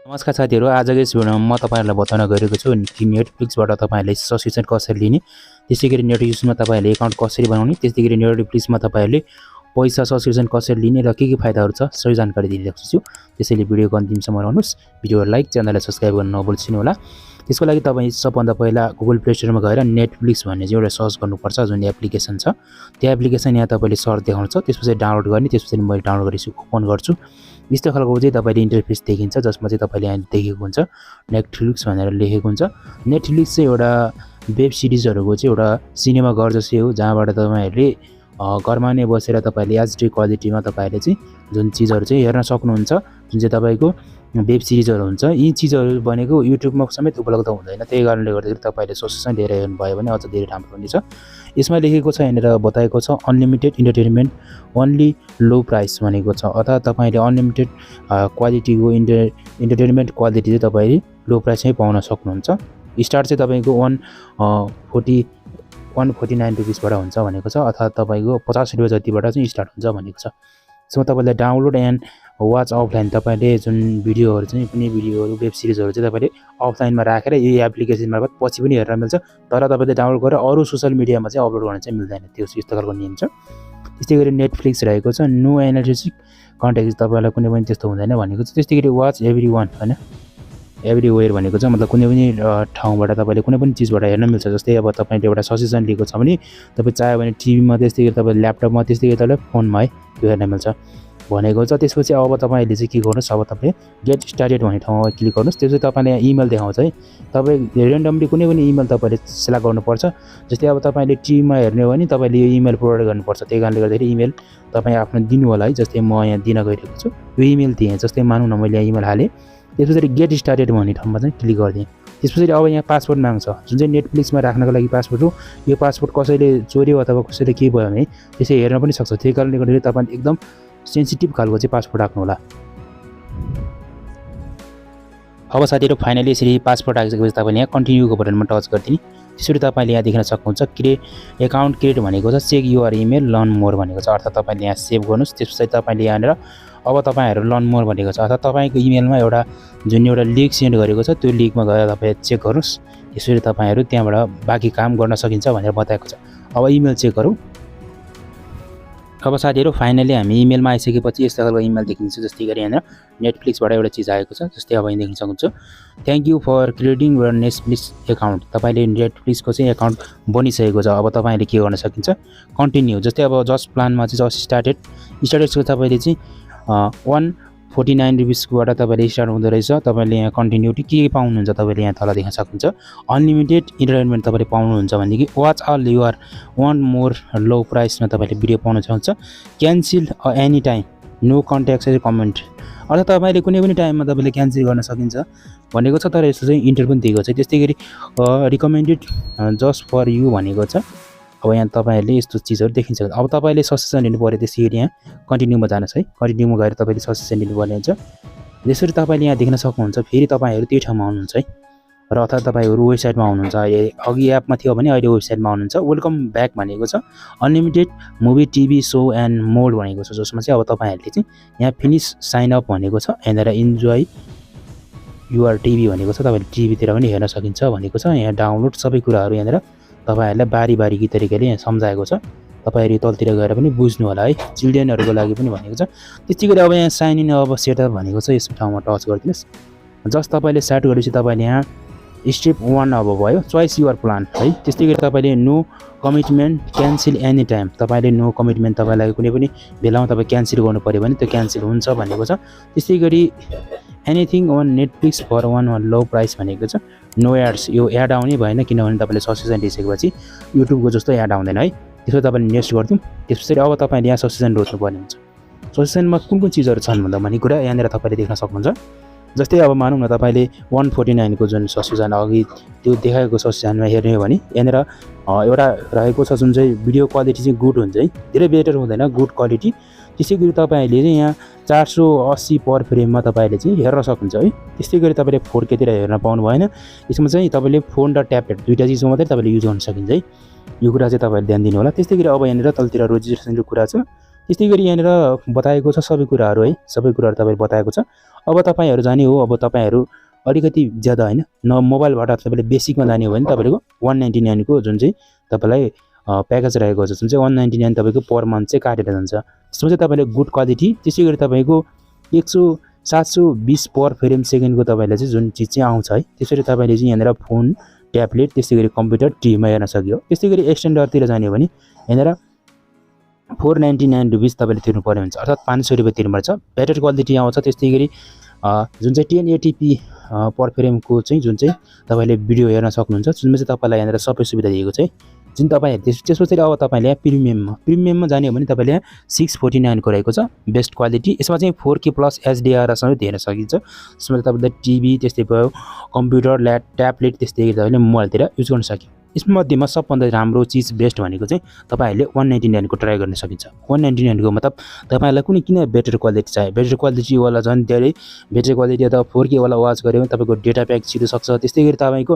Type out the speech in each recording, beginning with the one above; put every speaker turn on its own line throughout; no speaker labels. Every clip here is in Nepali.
नमस्कार साथीहरु, आजको यस भिडियोमा म तपाईहरुलाई बताउन गइरहेको छु कि नेटफ्लिक्सबाट तपाईहरुले सब्स्क्रिप्सन कसरी लिने, त्यसैगरी नेटफ्लिक्समा तपाईहरुले अकाउन्ट कसरी बनाउने, त्यसैगरी नेटफ्लिक्समा तपाईहरुले पैसा सब्स्क्रिप्सन कसरी लिने र के फाइदाहरु छ सबै जानकारी दिइरहेको छु। त्यसैले भिडियोको अन्तिमसम्म रहनुस्। भिडियोलाई लाइक, च्यानललाई सब्स्क्राइब गर्न नबिर्सनु होला। त्यसको लागि तपाई सबभन्दा पहिला गुगल प्ले स्टोरमा गएर नेटफ्लिक्स भन्ने चाहिँ एउटा सर्च गर्नुपर्छ, जुन एप्लिकेसन छ। त्यो एप्लिकेसन यहाँ तपाईले सर्च देखाउँछ, त्यसपछि डाउनलोड गर्ने, त्यसपछि मैले डाउनलोड गरेछु, ओपन गर्छु। यस्तो खालको चाहिँ तपाईले इन्टरफेस देखिन्छ, जसमा चाहिँ तपाईले यहाँ देखेको हुन्छ नेटफ्लिक्स भनेर लेखेको हुन्छ। नेटफ्लिक्स चाहिँ एउटा वेब सिरिजहरुको चाहिँ एउटा सिनेमा घर जस्तै हो, जहाँबाट तपाईहरुले घरमा नै बसेर तपाईले एचडी क्वालिटीमा तपाईले चाहिँ जुन चीजहरु चाहिँ हेर्न सक्नुहुन्छ, जुन चाहिँ तपाईको वेब सिरिजहरु हुन्छ। यी चीजहरु बनेको युट्युबमा समेत उपलब्ध हुँदैन। त्यही कारणले गर्दाखेरि तपाईले सब्स्क्रिप्सन लिएर हेर्नु भयो भने अझ धेरै राम्रो हुनेछ। यसमा लेखेको छ, यहाँनिर बताएको छ अनलिमिटेड इन्टरटेनमेन्ट ओन्ली लो प्राइस भनेको छ, अथवा तपाईले अनलिमिटेड क्वालिटीको इन्टरटेनमेन्ट क्वालिटी चाहिँ तपाईले लो प्राइसमै पाउन सक्नुहुन्छ। स्टार्ट चाहिँ तपाईको 149 रुपैयाँबाट हुन्छ भनेको छ, अथवा तपाईको 50 रुपैयाँ जतिबाट चाहिँ स्टार्ट हुन्छ भनेको छ। त्यसमा तपाईले डाउनलोड एन्ड वाच अफलाइन तपाईले जुन भिडियोहरु चाहिँ कुनै भिडियोहरु वेब सिरिजहरु चाहिँ तपाईले अफलाइनमा राखेर यही एप्लिकेसन मार्फत पछि पनि हेर्न मिल्छ, तर तपाईले डाउनलोड गरेर अरु सोशल मिडियामा चाहिँ अपलोड गर्न चाहिँ मिल्दैन। त्यो यस्तो खालको नियम छ। त्यसैगरी नेटफ्लिक्स रहेको छ नो एनालिटिक कन्टेक्स्ट, तपाईलाई कुनै पनि त्यस्तो हुँदैन भनेको छ। त्यसैगरी वाच एभ्रीवन हैन, एभ्रीवेयर भनेको छ, मतलब कुनै पनि ठाउँबाट तपाईले कुनै पनि चीजबाट हेर्न मिल्छ। जस्तै अब तपाईले एउटा सब्स्क्रिप्सन लिएको छ भने तपाई चाह्यो भने टिभीमा, त्यसैगरी तपाईले ल्यापटपमा, त्यसैगरी तपाईले फोनमा है त्यो हेर्न मिल्छ भनेको छ। त्यसपछि अब तपाईले चाहिँ के गर्नुस्, अब तपाईले गेट स्टार्टेड भन्ने ठाउँमा क्लिक गर्नुस्। त्यसपछि तपाईले यहाँ इमेल देखाउँछ है, तपाई रेन्डमली कुनै पनि इमेल तपाईले सिलेक्ट गर्नुपर्छ। जस्तै अब तपाईले टिभीमा हेर्ने हो भने तपाईले यो इमेल प्रोभाइड गर्नुपर्छ। त्यही कारणले गर्दाखेरि इमेल तपाई आफ्नो दिनु होला है। जस्तै म यहाँ दिन गइरहेको छु, यो इमेल दिएँ। जस्तै मानौँ न मैले यहाँ इमेल हालेँ, त्यसपछि गेट स्टार्टेड भन्ने ठाउँमा चाहिँ क्लिक गरिदिएँ। त्यसपछि अब यहाँ पासवर्ड माग्छ, जुन चाहिँ नेटफ्लिक्समा राख्नको लागि पासवर्ड हो। यो पासवर्ड कसैले चोर्यो अथवा कसैले के भयो भने त्यसै हेर्न पनि सक्छ। त्यही कारणले गर्दाखेरि तपाईले एकदम सेन्सिटिभ खालको चाहिँ पासवर्ड राख्नु होला। अब साथीहरु, फाइनली यसरी पासवर्ड राखिसकेपछि तपाईले यहाँ कन्टिन्युको बटनमा टच गरिदिनु। त्यसरी तपाईले यहाँ देख्न सक्नुहुन्छ एकाउन्ट क्रिएट भनेको छ, check your email learn more भनेको छ, अर्थात् तपाईले यहाँ सेभ गर्नुस्। त्यसपछि तपाईले यहाँनिर अब तपाईहरु लर्न मोर भनेको छ, अर्थात् तपाईको इमेलमा एउटा जुन एउटा लिंक सेन्ड गरेको छ त्यो लिंकमा गएर तपाई चेक गर्नुस्। यसरी तपाईहरु त्यहाँबाट बाँकी काम गर्न सकिन्छ भनेर बताएको छ। अब इमेल चेक गरौँ। अब साथीहरु, फाइनली हामी इमेलमा आइसकेपछि यस्तो खालको इमेल देखिन्छ। जस्तै गरी यहाँ नेटफ्लिक्सबाट एउटा चीज आएको छ। जस्तै अब यहाँ देख्न सक्नुहुन्छ thank you for creating your Netflix account, तपाईले नेटफ्लिक्सको चाहिँ एकाउन्ट बनिसकेको छ। अब तपाईले के गर्न सकिन्छ, कन्टिन्यू। जस्तै अब जस्ट प्लानमा चाहिँ जस्ट स्टार्टेडको तपाईले चाहिँ 149 रुपैयाँबाट तपाईले स्टार्ट हुँदो रहेछ। तपाईले यहाँ कन्टिन्युटी के पाउनुहुन्छ, तपाईले यहाँ तल देख्न सक्नुहुन्छ अनलिमिटेड इन्टरटेनमेन्ट तपाईले पाउनुहुन्छ भनेदेखि watch all your want more low प्राइसमा तपाईले भिडियो पाउन सक्नुहुन्छ। Cancel any time no contract commitment, अर्थात् तपाईले कुनै पनि टाइममा तपाईले क्यान्सल गर्न सकिन्छ भनेको छ। तर यस्तो चाहिँ इन्टर पनि दिएको छ। त्यस्तैगरी रिकमेन्डेड जस्ट फर यु भनेको छ। अब यहाँ तपाईहरुले यस्तो चीजहरु देखिन्छ। अब तपाईले सब्स्क्रिप्सन लिनु पर्यो, त्यसैगरी यहाँ कन्टिन्युमा जानुस् है। कन्टिन्युमा गएर तपाईले सब्स्क्रिप्सन लिनु पर्ने हुन्छ। यसरी तपाईले यहाँ देख्न सक्नुहुन्छ। फेरि तपाईहरु त्यही ठाउँमा आउनुहुन्छ है, र अर्थात् तपाईहरु वेबसाइटमा आउनुहुन्छ। अघि एपमा थियो भने अहिले वेबसाइटमा आउनुहुन्छ। वेलकम ब्याक भनेको छ, unlimited movie TV show and more भनेको छ, जसमा चाहिँ अब तपाईहरुले चाहिँ यहाँ फिनिश साइन अप भनेको छ। यहाँनिर इन्जोय युआर टिभी भनेको छ, तपाईले टिभीतिर पनि हेर्न सकिन्छ भनेको छ। यहाँ डाउनलोड सबै कुराहरु यहाँनिर तपाईहरुलाई बारी तरिकाले यहाँ सम्झाएको छ। तपाईहरु तलतिर गएर पनि बुझ्नु होला है, चिल्ड्रेनहरुको लागि पनि भनेको छ। त्यसैगरी अब यहाँ साइन इन अब सेटअप भनेको छ, यस ठाउँमा टच गरिदिनुस्। जस्ट तपाईले स्टार्ट गरेपछि तपाईले यहाँ स्टेप 1 अब भयो चोइस युआर प्लान है। त्यस्तैगरी तपाईले no commitment cancel any time, तपाईले नो कमिटमेन्ट तपाईलाई कुनै पनि बेलामा तपाई क्यान्सल गर्नु पर्यो भने त्यो क्यान्सल हुन्छ भनेको छ। त्यसैगरी anything on Netflix for one low price भनेको छ। नो एड्स, यो एड आउने भएन, किनभने तपाईले सब्स्क्रिप्सन लिइसकेपछि युट्युबको जस्तो एड आउँदैन है। त्यसो तपाईले नेक्स्ट गर्दियौँ। त्यसपछि अब तपाईले यहाँ सब्स्क्रिप्सन रोज्नु पर्ने हुन्छ। सब्स्क्रिप्सनमा कुन चीजहरु छन् भन्दा भन्ने कुरा यहाँनिर तपाईले देख्न सक्नुहुन्छ। जस्तै अब मानौँ न तपाईले 149 को जुन सब्स्क्रिप्सन अघि त्यो देखाएको सब्स्क्रिप्सनमा हेर्ने हो भने यहाँनिर एउटा रहेको छ, जुन चाहिँ भिडियो क्वालिटी चाहिँ गुड हुन्छ है, धेरै बेटर हुँदैन, गुड क्वालिटी। त्यसैगरी तपाईले चाहिँ यहाँ 480 पर फ्रेममा तपाईले चाहिँ हेर्न सक्नुहुन्छ है। त्यसैगरी तपाईले 4K तिर हेर्न पाउनु भएन। यसमा चाहिँ तपाईले फोन र ट्याब्लेट दुईटा चिजमा मात्रै तपाईले युज गर्न सकिन्छ है। यो कुरा चाहिँ तपाईले ध्यान दिनु होला। त्यस्तैगरी अब यहाँनिर तलतिर रेजिस्ट्रेसनको कुरा छ। त्यस्तै गरी यहाँनिर बताएको छ सबै कुराहरू है, सबै कुराहरू तपाईहरु बताएको छ। अब तपाईहरु जाने हो, अब तपाईहरु अलिकति ज्यादा हैन न मोबाइलबाट तपाईले बेसिकमा जाने हो भने तपाईको 199 को जुन चाहिँ तपाईलाई प्याकेज रहेको छ, जुन चाहिँ 199 तपाईको पर मन्थ चाहिँ काटेर जान्छ। त्यसमा चाहिँ तपाईले गुड क्वालिटी, त्यसै गरी तपाईको 720 पर फ्रेम सेकेन्डको तपाईले चाहिँ जुन चीज चाहिँ आउँछ है, त्यसरी तपाईले चाहिँ यहाँनिर फोन, ट्याब्लेट, त्यसै गरी कम्प्युटर, टिभीमा हेर्न सक्यो। त्यस्तै गरी एक्सटेन्डरतिर जाने हो भने यहाँनिर 499 रुपीस तपाईले तिर्नु पर्ने हुन्छ, अर्थात 500 रुपैयाँ तिर्नुपर्छ। बेटर क्वालिटी आउँछ। त्यस्तै गरी जुन चाहिँ 1080p पर फ्रेमको चाहिँ जुन चाहिँ तपाईले भिडियो हेर्न सक्नुहुन्छ, जुनमा चाहिँ तपाईलाई यहाँनिर सबै सुविधा दिएको छ है। जुन तपाईहरु त्यसपछि अब तपाईले यहाँ प्रिमियममा जाने हो भने तपाईले यहाँ 649 को रहेको छ बेस्ट क्वालिटी। यसमा चाहिँ 4K प्लस HDR समेत हेर्न सकिन्छ। यसमा तपाईले टिभी, त्यस्तै भयो कम्प्युटर, ट्याब्लेट, त्यस्तै गरी तपाईले मोबाइलतिर युज गर्न सकिन्छ। यसमा मध्येमा सबभन्दा राम्रो चीज बेस्ट भनेको चाहिँ तपाईहरुले 199 को ट्राई गर्न सकिन्छ। 199 को मतलब तपाईहरुलाई कुनै किन बेटर क्वालिटी चाहियो, बेटर क्वालिटी वाला झन् धेरै बेटर क्वालिटी अथवा 4K वाला वाच गर्यो भने तपाईको डेटा प्याक छिटो सक्छ। त्यस्तै गरी तपाईको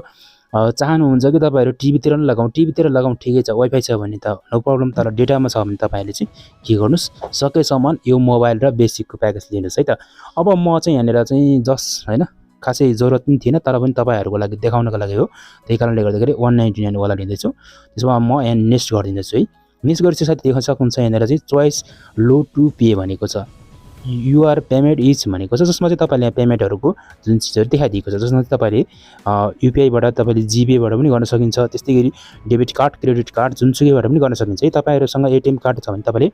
चाहनुहुन्छ कि तपाईहरु टिभीतिर नै लगाउँ ठिकै छ, वाइफाई छ भने त नो प्रब्लम, तर डेटामा छ भने तपाईहरुले चाहिँ के गर्नुस्, सकेसम्म यो मोबाइल र बेसिकको प्याकेज लिनुस् है त। अब म चाहिँ यहाँनिर चाहिँ जस्ट हैन खासै जरुरत पनि थिएन, तर पनि तपाईहरुको लागि देखाउनको लागि हो, त्यही कारणले गर्दाखेरि 199 वाला लिँदैछु। त्यसमा म यहाँ नेक्स्ट गरिदिन्छु है। नेक्स्ट गरेपछि साथै देख्न सक्नुहुन्छ यहाँनिर चाहिँ चोइस लो टु पे भनेको छ, युआर पेमेन्ट इज भनेको छ, जसमा चाहिँ तपाईले यहाँ पेमेन्टहरुको जुन चीजहरु देखाइदिएको छ, जसमा चाहिँ तपाईले युपीआई बाट तपाईले जीपे बाट पनि गर्न सकिन्छ। त्यस्तै गरी डेबिट कार्ड, क्रेडिट कार्ड जुनसुकैबाट पनि गर्न सकिन्छ है। तपाईहरुसँग एटीएम कार्ड छ भने तपाईले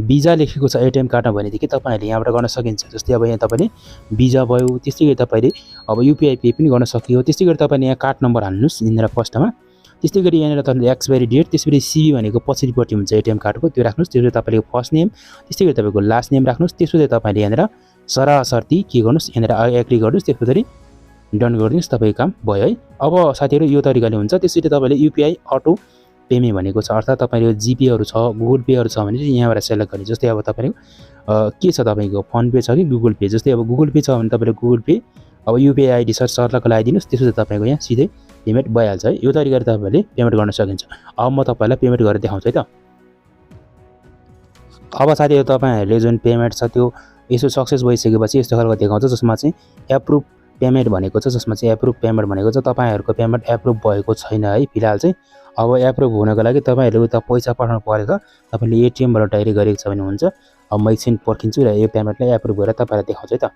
भिजा लेखेको छ एटीएम कार्डमा भनेदेखि तपाईहरुले यहाँबाट गर्न सकिन्छ। जस्तै अब यहाँ तपाईले भिजा भयो, त्यस्तै गरी तपाईले अब युपीआई पे पनि गर्न सकियो। त्यस्तै गरी तपाईले यहाँ कार्ड नम्बर हाल्नुस् यहाँनिर फर्स्टमा। त्यस्तै गरी यहाँनिर तपाईले एक्सपायरी डेट, त्यसपछि सीबी भनेको पछिल्लोपट्टि हुन्छ एटीएम कार्डको, त्यो राख्नुस्। त्यसपछि तपाईको फर्स्ट नेम, त्यस्तै गरी तपाईको लास्ट नेम राख्नुस्। त्यसपछि तपाईले यहाँनिर सरासर्ती के गर्नुस्, यहाँनिर एग्री गर्नुस्, त्यसपछि डन गरिदिनुस्, तपाईको काम भयो है। अब साथीहरु यो तरिकाले हुन्छ। त्यसैले तपाईले युपीआई अटो पेमेन्ट भनेको छ, अर्थात तपाईको जीपेहरु छ, गुगल पेहरु छ भने चाहिँ यहाँबाट सेलेक्ट गर्ने। जस्तै अब तपाईको के छ, तपाईको फोन पे छ कि गुगल पे, जस्तै अब गुगल पे छ भने तपाईले गुगल पे, अब युपीआई आईडी सर्चको लगाइदिनुस्। त्यसपछि तपाईको यहाँ सिधै पेमेन्ट भइहाल्छ है। यो तरिकाले तपाईले पेमेन्ट गर्न सकिन्छ। अब म तपाईलाई पेमेन्ट गरेर देखाउँछु है त। अब साथीहरु तपाईहरुले जुन पेमेन्ट छ त्यो यसो सक्सेस भइसकेपछि यस्तो खालको देखाउँछ, जसमा चाहिँ एप्रुभ पेमेन्ट भनेको छ, जसमा चाहिँ एप्रुभ पेमेन्ट भनेको छ तपाईहरुको पेमेन्ट एप्रुभ भएको छैन है फिलहाल चाहिँ। अब एप्रुभ हुनको लागि तपाईहरुले उता पैसा पठाउनु पर्यो त, तपाईले एटीएम बाट डाइरेक्ट गरेको छ भने हुन्छ। अब म एकछिन पर्खिन्छु र यो पेमेन्टलाई एप्रुभ गरेर तपाईलाई देखाउँछु है त।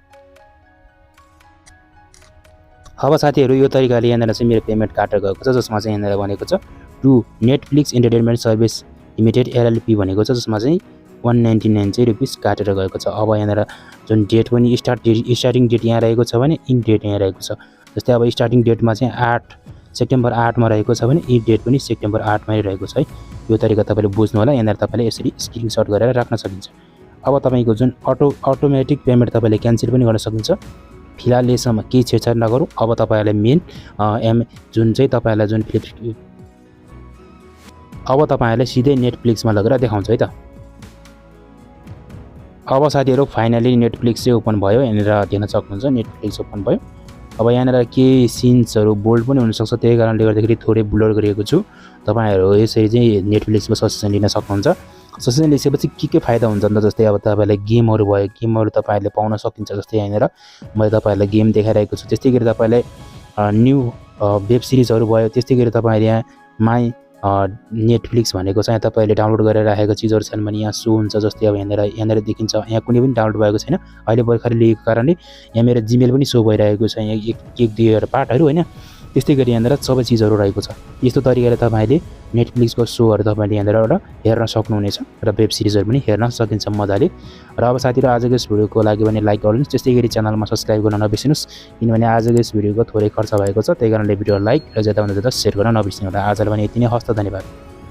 अब साथीहरु यो तरिकाले यहाँनिर चाहिँ मेरो पेमेन्ट काटेर गएको छ, जसमा चाहिँ यहाँनिर भनेको छ to Netflix entertainment service limited LLP भनेको छ, जसमा चाहिँ 199 चाहिँ रुपीस काटेर गएको छ। अब यहाँनिर जुन डेट पनि स्टार्टिङ डेट यहाँ रहेको छ भने इन डेट यहाँ रहेको छ। जस्तै अब स्टार्टिङ डेटमा चाहिँ 8 सेप्टेम्बर 8 मा रहेको छ भने इन डेट पनि सेप्टेम्बर 8 मै रहेको छ है। यो तरिका तपाईले बुझ्नु होला। यहाँनिर तपाईले यसरी स्क्रिनशट गरेर राख्न सकिन्छ। अब तपाईको जुन अटोमेटिक पेमेन्ट तपाईले क्यान्सल पनि गर्न सकिन्छ। फिलहाल यसमा केही छेडछाड नगरौँ। अब तपाईहरुले मेन जुन चाहिँ तपाईहरुलाई जुन अब तपाईहरुले सिधै नेटफ्लिक्समा लगेर देखाउँछ है त। अब साथीहरु फाइनली नेटफ्लिक्स चाहिँ ओपन भयो, यहाँनिर देख्न सक्नुहुन्छ नेटफ्लिक्स ओपन भयो। अब यहाँनिर केही सिन्सहरु बोल्ड पनि हुन सक्छ, त्यही कारणले गर्दाखेरि थोरै ब्लर गरिएको छु। तपाईहरु यसरी चाहिँ नेटफ्लिक्सको सब्सक्रिप्सन लिन सक्नुहुन्छ। सब्सक्रिप्सन लिएपछि के फाइदा हुन्छ त, जस्तै अब तपाईलाई गेमहरु भयो, गेमहरु तपाईहरुले पाउन सकिन्छ। जस्तै यहाँनिर मैले तपाईहरुलाई गेम देखाइरहेको छु। त्यस्तै गरी तपाईलाई न्यू वेब सिरिजहरु भयो, त्यस्तै गरी तपाईहरु यहाँ माई नेटफ्लिक्स भनेको चाहिँ तपाईले डाउनलोड गरेर राखेको चीजहरु छन् भने यहाँ सो हुन्छ। जस्तै अब यहाँनिर देखिन्छ, यहाँ कुनै पनि डाउनलोड भएको छैन, अहिले भर्खरै लिएको कारणले यहाँ मेरो जीमेल पनि सो भइरहेको छ, यहाँ एक दुईवटा पार्टहरु हैन। त्यस्तै गरी यहाँनिर सबै चीजहरु रहेको छ। यस्तो तरिकाले तपाईले नेटफ्लिक्सको शोहरु तपाईले यहाँनिर हेर्न सक्नुहुनेछ र वेब सिरिजहरु पनि हेर्न सकिन्छ मजाले। र अब साथीहरु आजको यस भिडियोको लागि पनि लाइक गर्नुस्, त्यस्तै गरी च्यानलमा सब्स्क्राइब गर्न नबिर्सिनुस्, किनभने आजको यस भिडियोको थोरै खर्च भएको छ, त्यही कारणले भिडियो लाइक र ज्यादा भन्दा ज्यादा शेयर गर्न नबिर्सिनु होला। आजलाई पनि यति नै, हस्त, धन्यवाद।